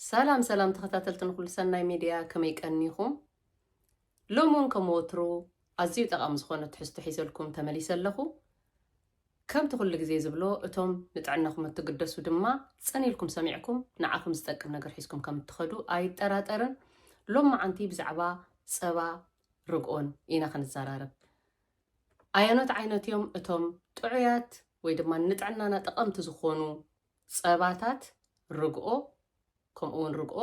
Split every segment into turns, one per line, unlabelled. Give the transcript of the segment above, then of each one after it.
سلام تخطاتلتن كل سنة ميديا كما يكنيكم لومون كموترو أزيو تقام زخونة تحسو حيزلكم تمليس اللخو كم تقول لك زي زبلو اتوم نتعناكم التقدسو دما تساني لكم سميعكم نعاكم زتاكم نقر حيسكم كم تخدو آي تراترن لوم عندي بزعبا سبا رقون إينا خن الزرارب آيانات عينات يوم اتوم تعيات ويدما نتعنانا تقام تزخونو سباتات رقو ከምኡውን ርግኦ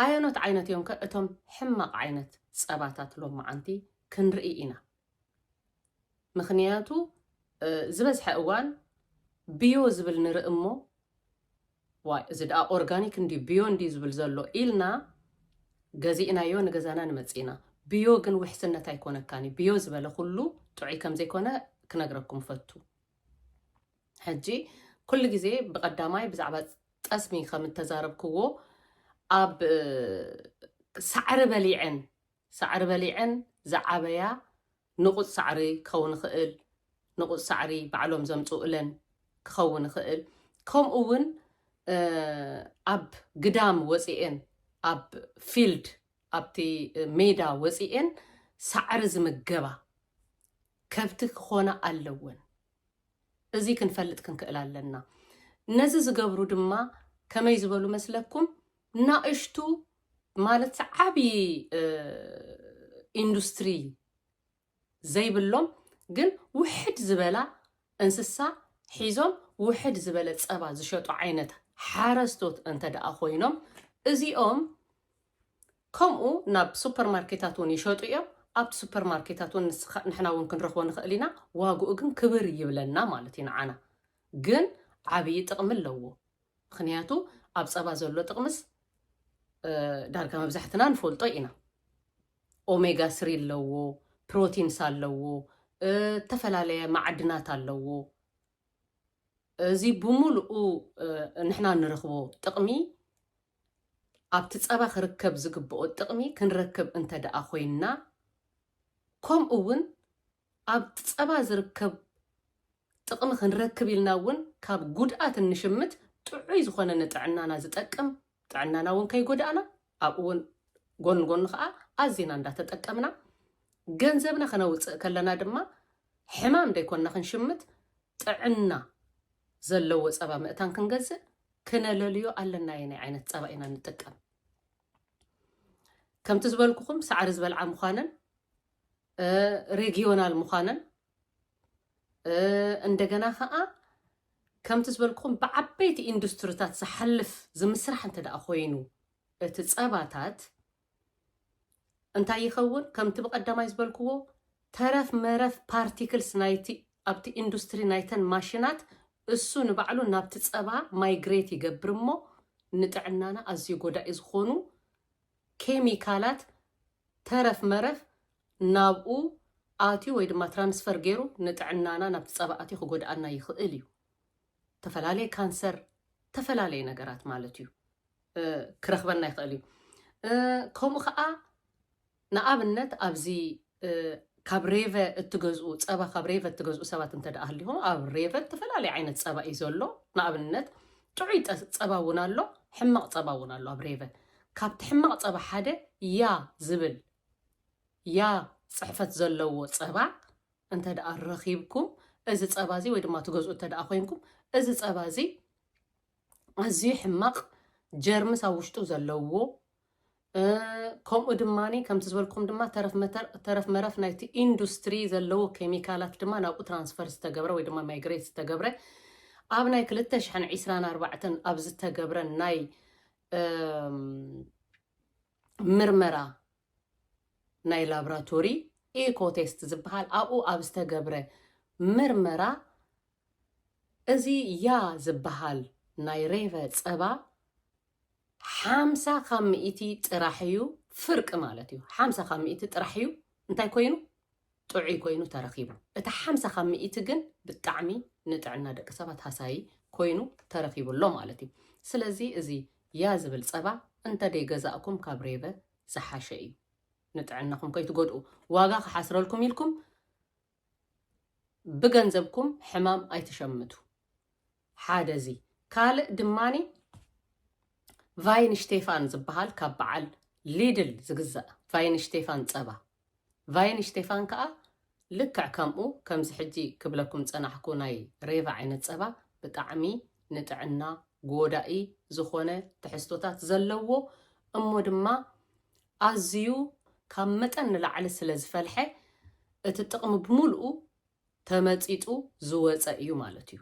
ኣየኖት ዓይነት እዮም እቶም ሕማቕ ዓይነት ፀባታት ሎም ዓንቲ ክንርኢ ኢና ምኽንያቱ ዝበዝሐ እዋን ቢዮ ዝብል ንርኢ እሞ ዋይ እዚ ደኣ ኦርጋኒክ እንዲ ቢዮ እንዲ ዝብል ዘሎ ኢልና ገዚእናዮ ንገዛና ንመፂና ቢዮ ግን ውሕስነት ኣይኮነካኒ ቢዮ ዝበለ ኩሉ ጥዑይ ከም ዘይኮነ ክነግረኩም ፈቱ ሕጂ ኩሉ ግዜ ብቐዳማይ ብዛዕባ ጠስሚ ከም ተዛረብክዎ ኣብ ሳዕሪ በሊዕን ዝዓበያ ንቁፅ ሳዕሪ ክኸውን ክእል ንቁፅ ሳዕሪ ባዕሎም ዘምፅኡለን ክኸውን ክእል ከምኡ እውን ኣብ ግዳም ወፂአን ኣብ ፊልድ ኣብቲ ሜዳ ወፂአን ሳዕሪ ዝምገባ ከብቲ ክኾና ኣለወን እዚ ክንፈልጥ ክንክእል ኣለና ነዚ ዝገብሩ ድማ ከመይ ዝበሉ መስለኩም ናእሽቱ ማለት ዓቢ ኢንዱስትሪ ዘይብሎም ግን ውሕድ ዝበላ እንስሳ ሒዞም ውሕድ ዝበለ ፀባ ዝሸጡ ዓይነት ሓረስቶት እንተደኣ ኮይኖም እዚኦም ከምኡ ናብ ሱፐርማርኬታት እውን ይሸጡ እዮም ኣብቲ ሱፐርማርኬታት እውን ንሕና እውን ክንረኽቦ ንኽእል ኢና ዋግኡ ግን ክብር ይብለና ማለት እዩ ንዓና ግን ዓብይ ጥቕሚ ኣለዎ ምክንያቱ ኣብ ፀባ ዘሎ ጥቕምስ ዳርጋ መብዛሕትና ንፈልጦ ኢና ኦሜጋ 3 ኣለዎ ፕሮቲንስ ኣለዎ ተፈላለየ ማዕድናት ኣለዎ እዚ ብሙሉኡ ንሕና ንረኽቦ ጥቕሚ ኣብቲ ፀባ ክርከብ ዝግብኦ ጥቕሚ ክንረክብ እንተደኣ ኮይንና ከምኡ እውን ኣብቲ ፀባ ዝርከብ ጥቕሚ ክንረክብ ኢልና እውን ካብ ጉድኣት እንሽምት ጥዑይ ዝኾነ ንጥዕናና ዝጠቅም ጥዕናና እውን ከይጎዳእና ኣብኡ እውን ጎን ጎን ከዓ ኣዝና እንዳተጠቀምና ገንዘብና ከነውፅእ ከለና ድማ ሕማም ደይኮንና ክንሽምት ጥዕና ዘለዎ ፀባ ምእታን ክንገዝእ ክነለልዮ ኣለና ናይ ዓይነት ፀባ ኢና ንጥቀም ከምቲ ዝበልኩኹም ሳዕሪ ዝበልዓ ምዃነን ሬጊዮናል ምዃነን እንደገና ከዓ ከምቲ ዝበልኩኹም ብዓበይቲ ኢንዱስትሪታት ዝሓልፍ ዝምስራሕ እንተደኣ ኮይኑ እቲ ፀባታት እንታይ ይኸውን ከምቲ ብቐዳማይ ዝበልክዎ ተረፍ መረፍ ፓርቲክልስ ናይቲ ኣብቲ ኢንዱስትሪ ናይተን ማሽናት እሱ ንባዕሉ ናብቲ ፀባ ማይግሬት ይገብር እሞ ንጥዕናና ኣዝዩ ጎዳኢ ዝኾኑ ኬሚካላት ተረፍ መረፍ ናብኡ ኣትዩ ወይ ድማ ትራንስፈር ገይሩ ንጥዕናና ናብቲ ፀባ ኣትዩ ክጎዳኣና ይኽእል እዩ ተፈላለየ ካንሰር ተፈላለየ ነገራት ማለት እዩ ክረኽበና ይኽእል እዩ ከምኡ ከዓ ንኣብነት ኣብዚ ካብ ሬቨ እትገዝኡ ፀባ ካብ ሬቨ እትገዝኡ ሰባት እንተደኣ ሃሊኹም ኣብ ሬቨ ተፈላለየ ዓይነት ፀባ እዩ ዘሎ ንኣብነት ጥዑይ ፀባ እውን ኣሎ ሕማቕ ፀባ እውን ኣሎ ኣብ ሬቨ ካብቲ ሕማቕ ፀባ ሓደ ያ ዝብል ያ ፅሕፈት ዘለዎ ፀባ እንተደኣ ረኺብኩም እዚ ፀባ እዚ ወይ ድማ ትገዝኡ እንተደኣ ኮይንኩም እዚ ፀባ እዚ ኣዝዩ ሕማቕ ጀርምስ ኣብ ውሽጡ ዘለዎ ከምኡ ድማኒ ከምቲ ዝበልኩም ድማ ተረፍ መረፍ ናይቲ ኢንዱስትሪ ዘለዎ ኬሚካላት ድማ ናብኡ ትራንስፈር ዝተገብረ ወይ ድማ ማይግሬት ዝተገብረ ኣብ ናይ 2024 ኣብ ዝተገብረ ናይ ምርመራ ናይ ላብራቶሪ ኢኮቴስት ዝበሃል ኣብኡ ኣብ ዝተገብረ ምርመራ እዚ ያ ዝበሃል ናይ ሬቨ ፀባ 50 ካብ 100 ጥራሕ እዩ ፍርቂ ማለት እዩ 50 ካብ 100 ጥራሕ እዩ እንታይ ኮይኑ ጥዑይ ኮይኑ ተረኺቡ እቲ 50 ካብ 100 ግን ብጣዕሚ ንጥዕና ደቂ ሰባት ሃሳይ ኮይኑ ተረኺቡሎ ማለት እዩ ስለዚ እዚ ያ ዝብል ፀባ እንተደይ ገዛእኩም ካብ ሬቨ ዝሓሸ እዩ ንጥዕናኩም ከይትጎድኡ ዋጋ ክሓስረልኩም ኢልኩም ብገንዘብኩም ሕማም ኣይትሸምቱ ሓደ እዚ ካልእ ድማኒ ቫይንሽቴፋን ዝበሃል ካብ በዓል ሊድል ዝግዛእ ቫይንሽቴፋን ፀባ ቫይንሽቴፋን ከዓ ልክዕ ከምኡ ከምዚ ሕጂ ክብለኩም ፀናሕኩ ናይ ሬቫ ዓይነት ፀባ ብጣዕሚ ንጥዕና ጎዳኢ ዝኾነ ትሕዝቶታት ዘለዎ እሞ ድማ ኣዝዩ ካብ መጠን ንላዕሊ ስለ ዝፈልሐ እቲ ጥቕሚ ብምልኡ ተመፂጡ ዝወፀ እዩ ማለት እዩ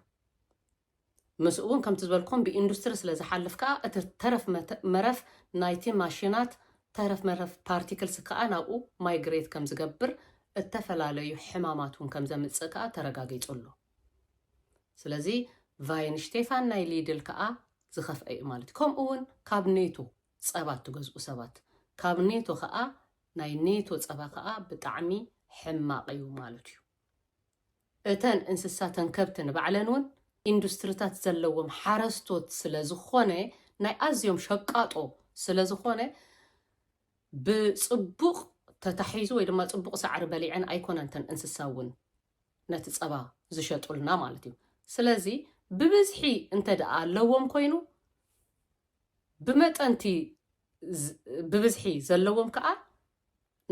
ምስ እውን ከምቲ ዝበልኩም ብኢንዱስትሪ ስለ ዝሓልፍ ከዓ እቲ ተረፍ መረፍ ናይቲ ማሽናት ተረፍ መረፍ ፓርቲክልስ ከዓ ናብኡ ማይግሬት ከም ዝገብር እተፈላለዩ ሕማማት እውን ከም ዘምፅእ ከዓ ተረጋጊፁሎ ስለዚ ቫይንሽቴፋን ናይ ሊድል ከዓ ዝኸፍአ እዩ ማለት እዩ ከምኡ እውን ካብ ኔቶ ፀባ ትገዝኡ ሰባት ካብ ኔቶ ከዓ ናይ ኔቶ ፀባ ከዓ ብጣዕሚ ሕማቕ እዩ ማለት እዩ እተን እንስሳተን ከብትን ባዕለን እውን ኢንዱስትሪታት ዘለዎም ሓረስቶት ስለ ዝኾነ ናይ ኣዝዮም ሸቃጦ ስለ ዝኾነ ብፅቡቕ ተታሒዙ ወይ ድማ ፅቡቕ ሳዕሪ በሊዐን ኣይኮነንተን እንስሳ እውን ነቲ ፀባ ዝሸጡልና ማለት እዩ ስለዚ ብብዝሒ እንተ ደኣ ኣለዎም ኮይኑ ብመጠንቲ ብብዝሒ ዘለዎም ከዓ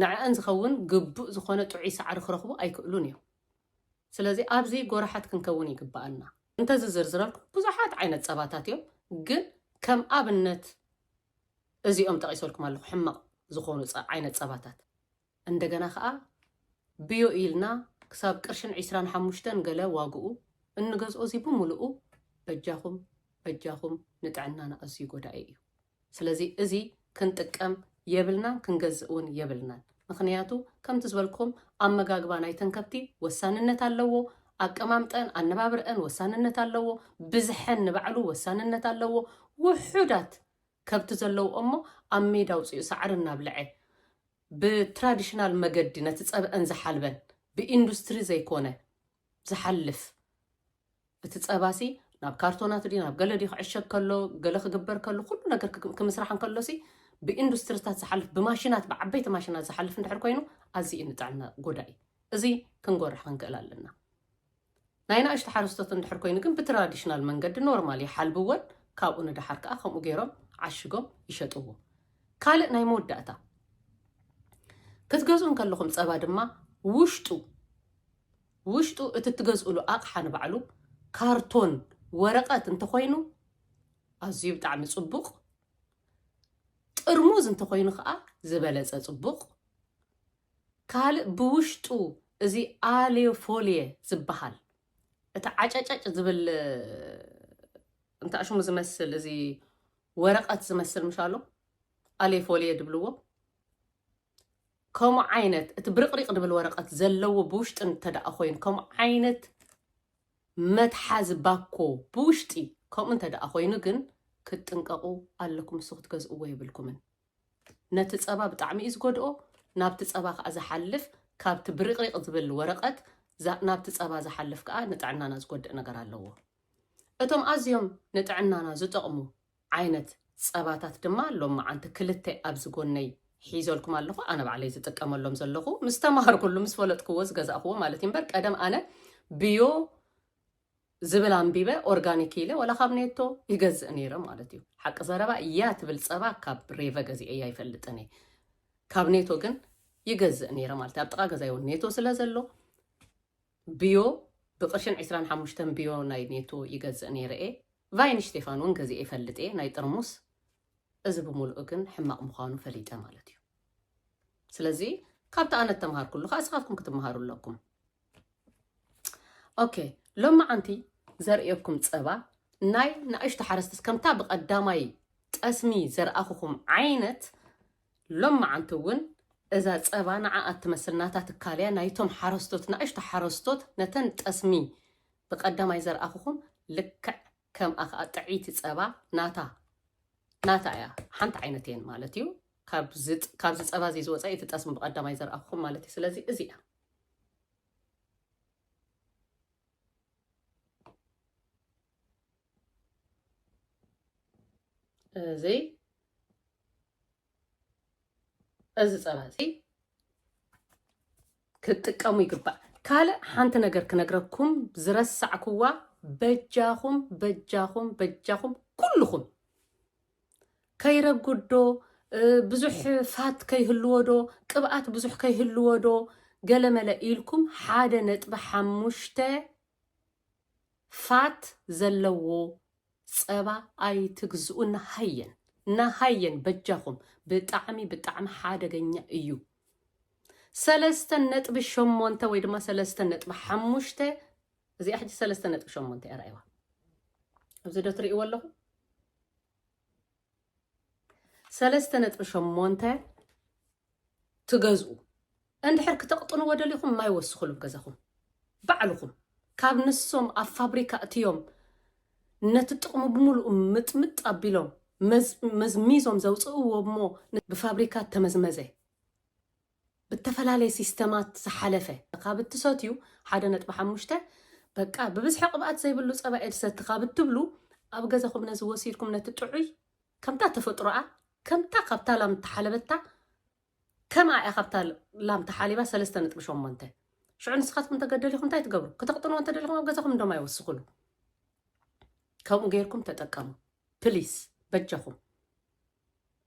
ንዕአን ዝኸውን ግቡእ ዝኾነ ጥዑይ ሳዕሪ ክረኽቡ ኣይክእሉን እዮም ስለዚ ኣብዚ ጎራሓት ክንከውን ይግባአና እንተዝዝርዝረልኩም ብዙሓት ዓይነት ፀባታት እዮም ግን ከም ኣብነት እዚኦም ጠቂሰልኩም ኣለኹ ሕማቕ ዝኾኑ ዓይነት ፀባታት እንደገና ከዓ ቢዮ ኢልና ክሳብ ቅርሽን 25 ገለ ዋግኡ እንገዝኦ እዚ ብምሉኡ በጃኹም ንጥዕናና ኣዝዩ ጎዳኢ እዩ ስለዚ እዚ ክንጥቀም የብልናን ክንገዝእ እውን የብልናን ምክንያቱ ከምቲ ዝበልኩም ኣመጋግባ ናይተን ከብቲ ወሳንነት ኣለዎ ኣቀማምጠን ኣነባብርአን ወሳንነት ኣለዎ ብዝሐን ንባዕሉ ወሳንነት ኣለዎ ውሑዳት ከብቲ ዘለዎ እሞ ኣብ ሜዳ ውፅኡ ሳዕሪ እናብልዐ ብትራዲሽናል መገዲ ነቲ ፀብአን ዝሓልበን ብኢንዱስትሪ ዘይኮነ ዝሓልፍ እቲ ፀባሲ ናብ ካርቶናት ዲ ናብ ገለ ዲ ክዕሸግ ከሎ ገለ ክግበር ከሎ ኩሉ ነገር ክምስራሕን ከሎሲ ብኢንዱስትሪታት ዝሓልፍ ብማሽናት ብዓበይቲ ማሽናት ዝሓልፍ እንድሕር ኮይኑ ኣዝዩ ንጥዕና ጎዳኢ እዚ ክንጎርሕ ክንክእል ኣለና ናይ ንእሽቲ ሓረስቶት እንድሕር ኮይኑ ግን ብትራዲሽናል መንገዲ ኖርማል ይሓልብዎን ካብኡ ንድሓር ከዓ ከምኡ ገይሮም ዓሽጎም ይሸጥዎ ካልእ ናይ መወዳእታ ክትገዝኡን ከለኹም ፀባ ድማ ውሽጡ እቲ ትገዝኡሉ ኣቕሓ ንባዕሉ ካርቶን ወረቐት እንተኮይኑ ኣዝዩ ብጣዕሚ ፅቡቕ ጥርሙዝ እንተኮይኑ ከዓ ዝበለፀ ፅቡቕ ካልእ ብውሽጡ እዚ ኣሌፎልየ ዝበሃል እቲ ዓጨጨጭ ዝብል እንታይ ሽሙ ዝመስል እዚ ወረቐት ዝመስል ምሻሎ ኣሌፎልየ ድብልዎ ከምኡ ዓይነት እቲ ብርቅሪቅ ድብል ወረቐት ዘለዎ ብውሽጢ እንተደኣ ኮይኑ ከምኡ ዓይነት መትሓዚ ባኮ ብውሽጢ ከምኡ እንተደኣ ኮይኑ ግን ክትጥንቀቁ ኣለኩም ንሱ ክትገዝእዎ የብልኩምን ነቲ ፀባ ብጣዕሚ እዩ ዝጎድኦ ናብቲ ፀባ ከዓ ዝሓልፍ ካብቲ ብርቅሪቅ ዝብል ወረቐት ናብቲ ፀባ ዝሓልፍ ከዓ ንጥዕናና ዝጎድእ ነገር ኣለዎ እቶም ኣዝዮም ንጥዕናና ዝጠቕሙ ዓይነት ፀባታት ድማ ሎም መዓንቲ ክልተ ኣብ ዝጎነይ ሒዘልኩም ኣለኹ ኣነ ባዕለይ ዝጥቀመሎም ዘለኹ ምስ ተማሃርኩሉ ምስ ፈለጥክዎ ዝገዛእኽዎ ማለት እዩ እምበር ቀደም ኣነ ቢዮ ዝብል ኣንቢበ ኦርጋኒክ ኢለ ወላ ካብ ኔቶ ይገዝእ ነይረ ማለት እዩ ሓቂ ዘረባ እያ ትብል ፀባ ካብ ሬቨ ገዚአ እያ ይፈልጥን ካብ ኔቶ ግን ይገዝእ ነይረ ማለት ኣብ ጥቃ ገዛ ይውን ኔቶ ስለ ዘሎ ቢዮ ብቅርሽን 25 ቢዮ ናይ ኔቶ ይገዝእ ነይረ ቫይንሽቴፋን እውን ገዚአ ይፈልጥ ናይ ጥርሙስ እዚ ብምሉኡ ግን ሕማቕ ምዃኑ ፈሊጠ ማለት እዩ ስለዚ ካብቲ ኣነ ተምሃርኩሉ ከዓ ንስኻትኩም ክትመሃሩ ኣለኩም ኦኬ ሎማ ዓንቲ ዘርእየኩም ፀባ ናይ ንእሽቲ ሓረስቶት ከምታ ብቀዳማይ ጠስሚ ዘርኣኹኹም ዓይነት ሎማ ዓንቲ እውን እዛ ፀባ ንዓኣ ትመስል ናታ ትካልያ ናይቶም ሓረስቶት ንእሽቲ ሓረስቶት ነተን ጠስሚ ብቀዳማይ ዘርኣኹኹም ልክዕ ከም ኣኸ ጥዒቲ ፀባ ናታ እያ ሓንቲ ዓይነት እየን ማለት እዩ ካብዚ ፀባ እዚ ዝወፀ እቲ ጠስሚ ብቀዳማይ ዘርኣኹኹም ማለት እዩ ስለዚ እዚኣ እዚ ፀባ እዚ ክትጥቀሙ ይግባእ ካልእ ሓንቲ ነገር ክነግረኩም ዝረሳዕክዋ በጃኹም ኩልኹም ከይረጉዶ ብዙሕ ፋት ከይህልወዶ ቅብኣት ብዙሕ ከይህልወዶ ገለመለ ኢልኩም 1.5 ፋት ዘለዎ ፀባ ኣይትግዝኡ ናሃየን በጃኹም ብጣዕሚ ሓደገኛ እዩ 3.8 ወይ ድማ 3.5 እዚኣ ሕጂ 3.8 እያ ራእይዋ ኣብዚ ዶ ትሪእዎ ኣለኹም 3.8 ትገዝኡ እንድሕር ክተቕጥንዎ ደሊኹም ማይ ወስኽሉ ገዛኹም ባዕልኹም ካብ ንሶም ኣብ ፋብሪካ እትዮም ነቲ ጥቕሙ ብምሉኡ ምጥምጥ ኣቢሎም መዝሚዞም ዘውፅእዎ እሞ ብፋብሪካ ተመዝመዘ ብተፈላለየ ሲስተማት ዝሓለፈ ካብ እትሰትዩ 1.5 በቃ ብብዝሒ ቅብኣት ዘይብሉ ፀባ እየ ዝሰቲ ካብ እትብሉ ኣብ ገዛኹም ነዚ ወሲድኩም ነቲ ጥዑይ ከምታ ተፈጥሮኣ ከምታ ካብታ ላም ተሓለበታ كما أخذت لام تحاليبا 3.8 شو نسخاتكم تقدريكم تاي تقبروا كتقطنوا أنت دلهم أبغزكم دوما يوسخلوا كم غيركم تتقموا بليس بجخم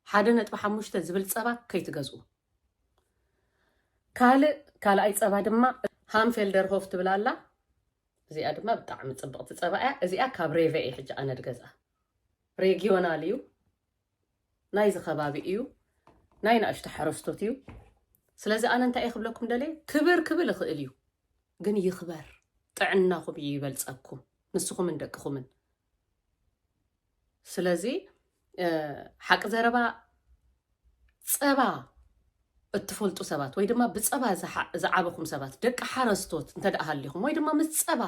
حدا نتبع مش تزبل صبا كي تجزوا كال أي صبا دما هام فيلدر هوف تبلالا زي أدما بتعمل تصبغت صبا زي أكابريفي إيه حاجة أنا دجزا ريجيوناليو نايز خبابيو ناينا أشتحرستوتيو سلازي أنا أنت أخذ لكم دلي كبر خيليو جني يخبر طعناكم يبلصكم نسخم من دقكم من سلازي حق زربا صبا اتفلطو سبات ወይ ድማ ብጸባ ዝዓበኩም ሰባት ደቂ ሓረስቶት እንተዳሃሊኹም ወይ ድማ ምስ ጸባ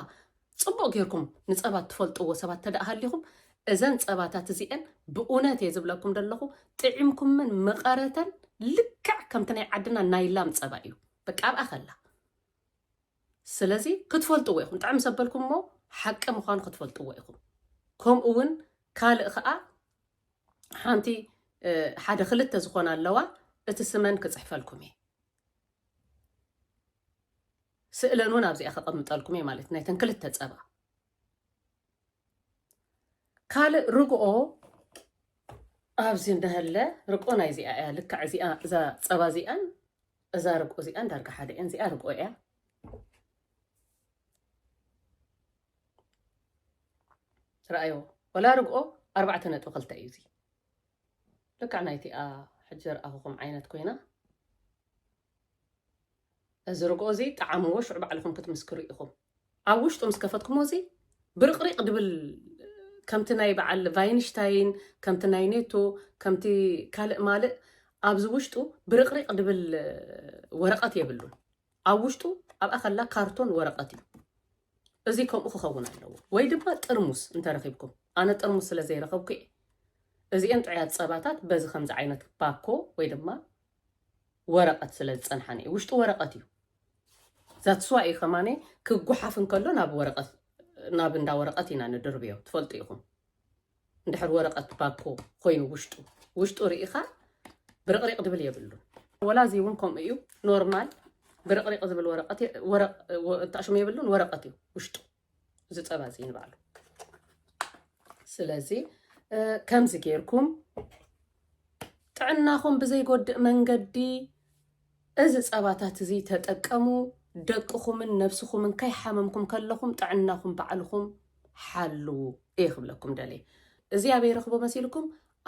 ጽቡቕ ጌርኩም ንጸባ ትፈልጥዎ ሰባት ተዳሃሊኹም እዘን ጸባታት እዚአን ብእውነት የዝብለኩም ደለኹ ጥዒምኩምን መቐረተን ልክዕ ከምቲ ናይ ዓድና ናይ ላም ጸባ እዩ በቃ ኣብኣ ኸላ ስለዚ ክትፈልጥዎ ኢኹም ጣዕሚ ሰበልኩም እሞ ሓቂ ምዃኑ ክትፈልጥዎ ኢኹም ከምኡ እውን ካልእ ኸኣ ሓንቲ ሓደ ክልተ ዝኾና ኣለዋ እቲ ስመን ክጽሕፈልኩም እየ ስእለን እውን ኣብዚኣ ከቐምጠልኩም እየ ማለት ናይተን ክልተ ጸባ ካልእ ርግኦ ኣብዚ እንደህለ ርግኦ ናይ እዚኣ እያ ልክዕ እዚኣ እዛ ጸባ እዚኣን እዛ ርግኦ እዚኣን ዳርጋ ሓደ እየን እዚኣ ርግኦ እያ ረኣዮ ወላ ርግኦ 4.2 እዩ እዚ ልክዕ ናይቲኣ حجر أخوكم عينت كوينة الزرقو زي طعمو شعب عليكم كتمسكروا إخوم عوشتو مسكفتكم وزي برقريق دبل كمتي ناي بعل فاينشتاين كمتي ناي نيتو كمتي كالق مالق أبزوشتو برقريق دبل ورقات يبلون عوشتو أبقى خلا كارتون ورقاتي أزيكم أخو خونا لو ويدبا ترموس انت رخيبكم أنا ترموس لزي رخبكي እዚአን ጥዕያት ጸባታት በዚ ከምዚ ዓይነት ባኮ ወይ ድማ ወረቀት ስለ ዝጸንሐኒ ውሽጡ ወረቀት እዩ ዛትስዋ እዩ ከማኔ ክጉሓፍ እንከሎ ናብ ወረቀት ናብ እንዳ ወረቀት ኢና ንድርብዮ ትፈልጡ ኢኹም እንድሕር ወረቀት ባኮ ኮይኑ ውሽጡ ርኢኻ ብርቅሪቅ ድብል የብሉን ወላ እዚ እውን ከምኡ እዩ ኖርማል ብርቅሪቅ ዝብል ወረቀት ተኣሽሙ የብሉን ወረቀት እዩ ውሽጡ እዚ ጸባ እዚ ንባዕሉ ስለዚ ከምዚ ጌርኩም ጥዕናኹም ብዘይጎድእ መንገዲ እዚ ጸባታት እዚ ተጠቀሙ ደቅኹምን ነፍስኹምን ከይሓመምኩም ከለኹም ጥዕናኹም ባዕልኹም ሓሉ ይኽብለኩም ደለይ እዚ ኣበይ ረኽቦ መሲልኩም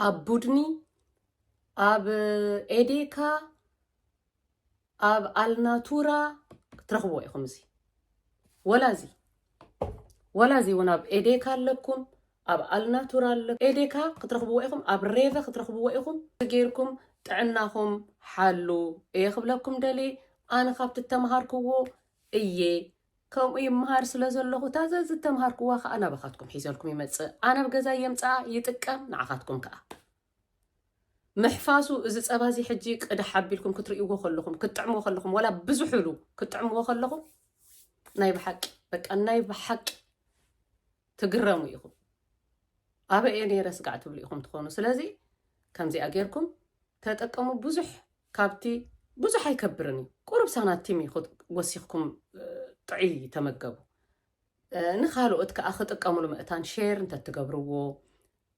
ኣብ ቡድኒ ኣብ ኤዴካ ኣብ ኣልናቱራ ትረኽብዎ ኢኹም እዚ ወላዚ እውን ኣብ ኤዴካ ኣለኩም ኣብ ኣልናቱራል ኤዴካ ክትረኽብዎ ኢኹም ኣብ ሬቨ ክትረኽብዎ ኢኹም ገይርኩም ጥዕናኹም ሓሉ ይኽብለኩም ደሊ ኣነ ካብቲ ተምሃርክዎ እየ ከምኡ ይምሃር ስለ ዘለኹ ታዘ ዝተምሃርክዋ ከዓ ናባኻትኩም ሒዘልኩም ይመጽእ ኣነ ብገዛ የምጽኣ ይጥቀም ንዓኻትኩም ከዓ ምሕፋሱ እዚ ጸባ እዚ ሕጂ ቅድሕ ሓቢልኩም ክትርእይዎ ከለኹም ክትጥዕምዎ ከለኹም ወላ ብዙሕ ኢሉ ክትጥዕምዎ ከለኹም ናይ ብሓቂ በቃ ናይ ብሓቂ ትግረሙ ኢኹም أبا إني رسقع تبليكم تكونوا سلازي كم زي أجيركم تتأكموا بزح كابتي بزح يكبرني قرب سنة تيمي خد وسيخكم تعي تمجبوا نخالو أتك أخذ أكملوا مئتان شير أنت تجبروه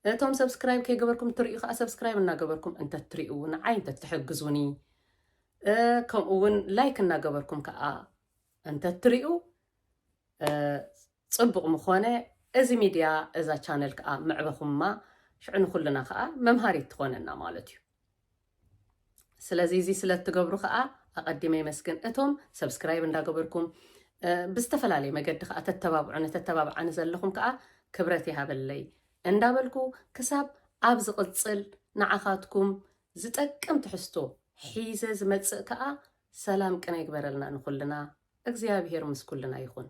እቶም ሰብስክራይብ ከይገበርኩም ትሪኡ ከዓ ሰብስክራይብ እናገበርኩም እንተ ትሪኡ ንዓይ እንተ ትሕግዙኒ ከምኡ እውን ላይክ እናገበርኩም ከዓ እንተ ትሪኡ ጽቡቕ ምኾነ እዚ ሚድያ እዛ ቻነል ከዓ ምዕበኹምማ ሽዑ ንኹልና ከዓ መምሃሪት ትኾነና ማለት እዩ ስለዚ እዚ ስለትገብሩ ከዓ ኣቐዲመ ይመስግን እቶም ሰብስክራይብ እንዳገበርኩም ብዝተፈላለየ መገዲ ከዓ ተተባብዑኒ ዘለኹም ከዓ ክብረት ይሃበለይ እንዳበልኩ ክሳብ ኣብ ዝቕፅል ንዓኻትኩም ዝጠቅም ትሕዝቶ ሒዘ ዝመጽእ ከዓ ሰላም ቅነ ይግበረልና ንኹልና እግዚአብሔር ምስ ኩልና ይኹን